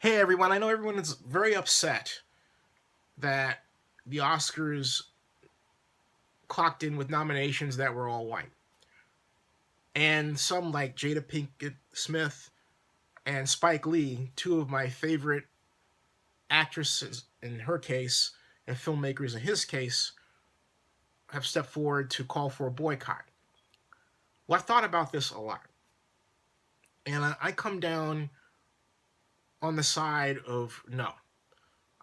Hey everyone, I know everyone is very upset that the Oscars clocked in with nominations that were all white. And some like Jada Pinkett Smith and Spike Lee, two of my favorite actresses in her case and filmmakers in his case, have stepped forward to call for a boycott. Well, I've thought about this a lot. And I come down on the side of no.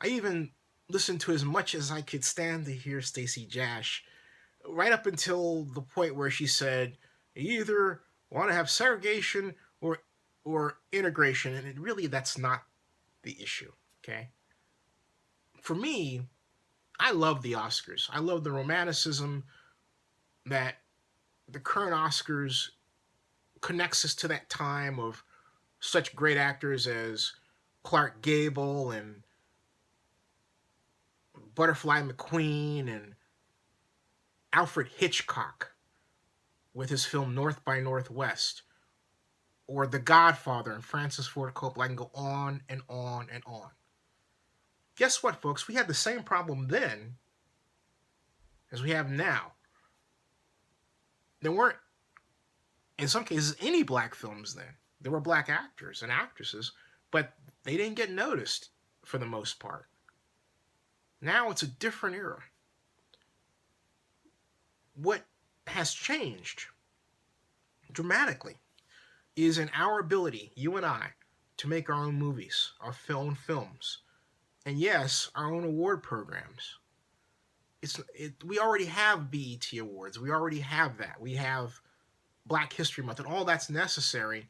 I even listened to as much as I could stand to hear Stacey Jash right up until the point where she said, "You either want to have segregation or integration," and really that's not the issue. Okay, for me, I love the Oscars. I love the romanticism that the current Oscars connects us to that time of such great actors as Clark Gable and Butterfly McQueen and Alfred Hitchcock with his film North by Northwest, or The Godfather and Francis Ford Coppola. I can go on and on and on. Guess what, folks? We had the same problem then as we have now. There weren't, in some cases, any black films then. There were black actors and actresses, but they didn't get noticed for the most part. Now it's a different era. What has changed dramatically is in our ability, you and I, to make our own movies, our own films, and yes, our own award programs. We already have BET Awards. We already have that. We have Black History Month, and all that's necessary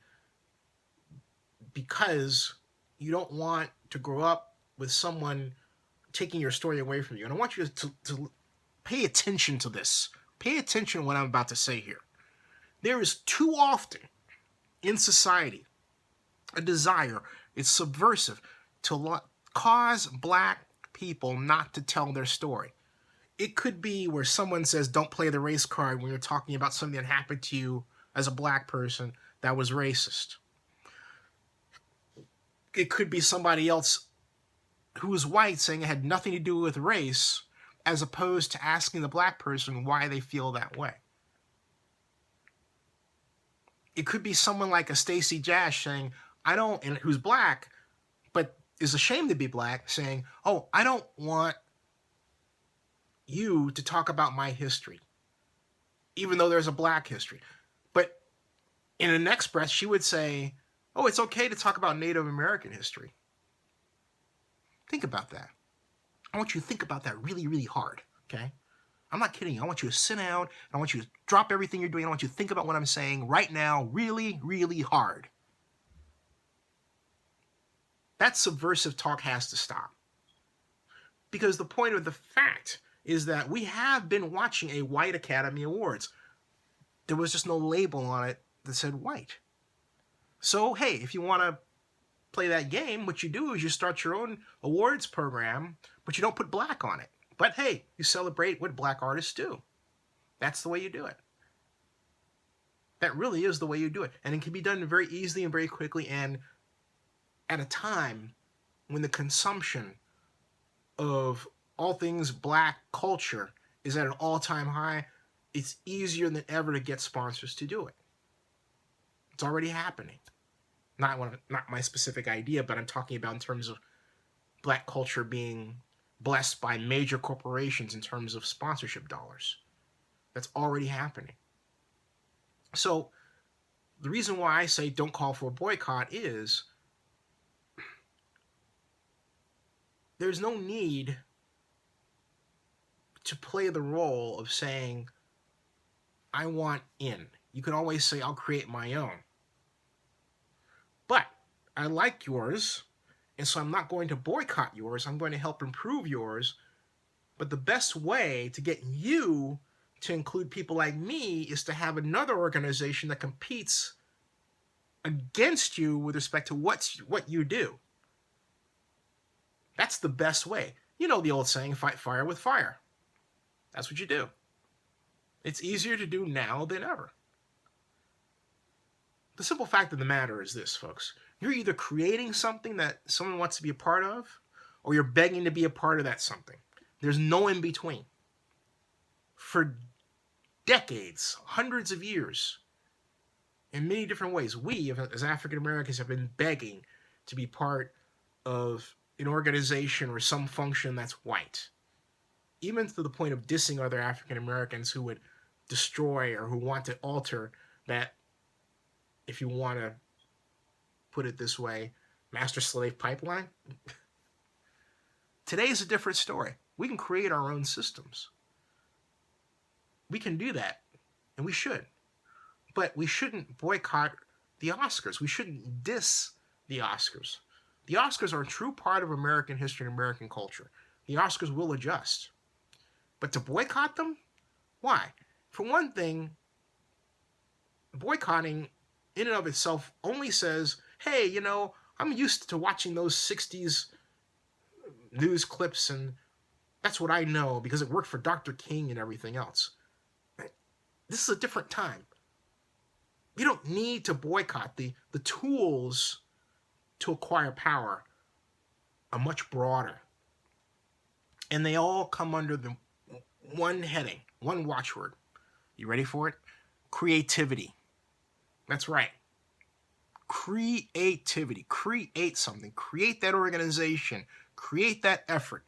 because you don't want to grow up with someone taking your story away from you. And I want you to pay attention to this. Pay attention to what I'm about to say here. There is too often in society a desire, it's subversive, to cause black people not to tell their story. It could be where someone says, don't play the race card when you're talking about something that happened to you as a black person that was racist. It could be somebody else who is white saying it had nothing to do with race, as opposed to asking the black person why they feel that way. It could be someone like a Stacey Jash saying, I don't, and who's black, but is ashamed to be black, saying, oh, I don't want you to talk about my history, even though there's a black history. But in the next breath, she would say, oh, it's okay to talk about Native American history. Think about that. I want you to think about that really, really hard, okay? I'm not kidding you. I want you to sit down, and I want you to drop everything you're doing. I want you to think about what I'm saying right now really, really hard. That subversive talk has to stop. Because the point of the fact is that we have been watching a white Academy Awards. There was just no label on it that said white. So, hey, if you want to play that game, what you do is you start your own awards program, but you don't put black on it. But hey, you celebrate what black artists do. That's the way you do it. That really is the way you do it. And it can be done very easily and very quickly, and at a time when the consumption of all things black culture is at an all-time high. It's easier than ever to get sponsors to do it. It's already happening. Not my specific idea, but I'm talking about in terms of black culture being blessed by major corporations in terms of sponsorship dollars. That's already happening. So the reason why I say don't call for a boycott is there's no need to play the role of saying, I want in. You can always say, I'll create my own. But I like yours, and so I'm not going to boycott yours. I'm going to help improve yours. But the best way to get you to include people like me is to have another organization that competes against you with respect to what you do. That's the best way. You know the old saying, fight fire with fire. That's what you do. It's easier to do now than ever. The simple fact of the matter is this, folks. You're either creating something that someone wants to be a part of, or you're begging to be a part of that something. There's no in between. For decades, hundreds of years, in many different ways, we as African Americans have been begging to be part of an organization or some function that's white, even to the point of dissing other African Americans who would destroy or who want to alter that, if you want to put it this way, master slave pipeline. Today is a different story. We can create our own systems. We can do that, and we should. But we shouldn't boycott the Oscars. We shouldn't diss the Oscars. The Oscars are a true part of American history and American culture. The Oscars will adjust. But to boycott them? Why? For one thing, boycotting in and of itself only says, hey, you know, I'm used to watching those 60s news clips, and that's what I know because it worked for Dr. King and everything else. This is a different time. You don't need to boycott. The tools to acquire power are much broader. And they all come under the one heading, one watchword. You ready for it? Creativity. That's right. Creativity. Create something. Create that organization. Create that effort.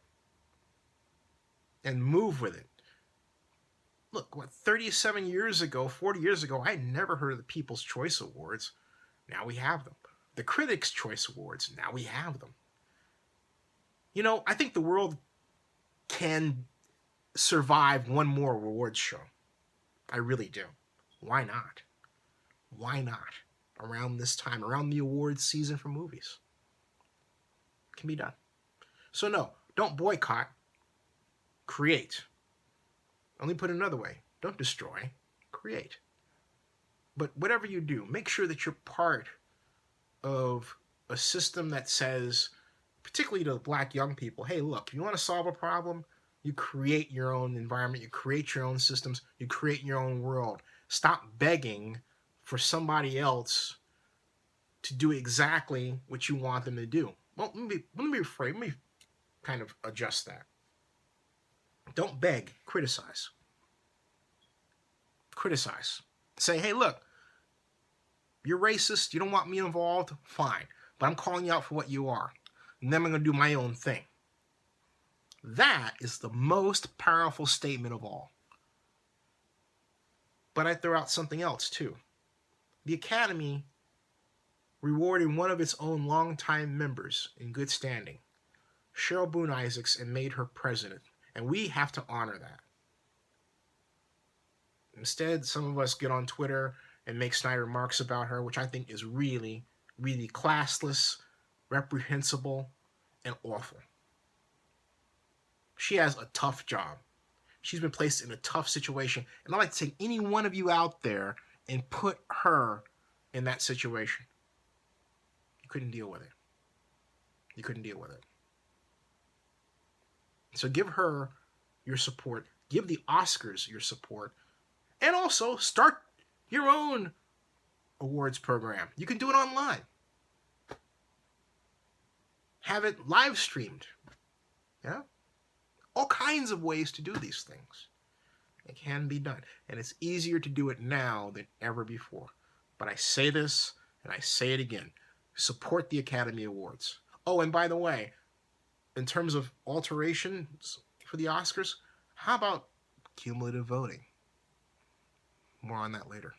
And move with it. Look, 37 years ago, 40 years ago, I had never heard of the People's Choice Awards. Now we have them. The Critics' Choice Awards. Now we have them. You know, I think the world can survive one more awards show. I really do. Why not? Why not? Around this time, around the awards season for movies. It can be done. So no, don't boycott. Create. Let me put it another way. Don't destroy. Create. But whatever you do, make sure that you're part of a system that says, particularly to black young people, hey, look, if you want to solve a problem, you create your own environment, you create your own systems, you create your own world. Stop begging for somebody else to do exactly what you want them to do. Well, let me rephrase. Let me kind of adjust that. Don't beg. Criticize. Criticize. Say, hey, look, you're racist. You don't want me involved. Fine. But I'm calling you out for what you are. And then I'm going to do my own thing. That is the most powerful statement of all. But I throw out something else, too. The Academy rewarded one of its own longtime members in good standing, Cheryl Boone Isaacs, and made her president. And we have to honor that. Instead, some of us get on Twitter and make snide remarks about her, which I think is really, really classless, reprehensible, and awful. She has a tough job. She's been placed in a tough situation. And I'd like to take any one of you out there and put her in that situation. You couldn't deal with it. You couldn't deal with it. So give her your support. Give the Oscars your support. And also start your own awards program. You can do it online. Have it live streamed. Yeah? All kinds of ways to do these things. It can be done. And it's easier to do it now than ever before. But I say this, and I say it again. Support the Academy Awards. Oh, and by the way, in terms of alterations for the Oscars, how about cumulative voting? More on that later.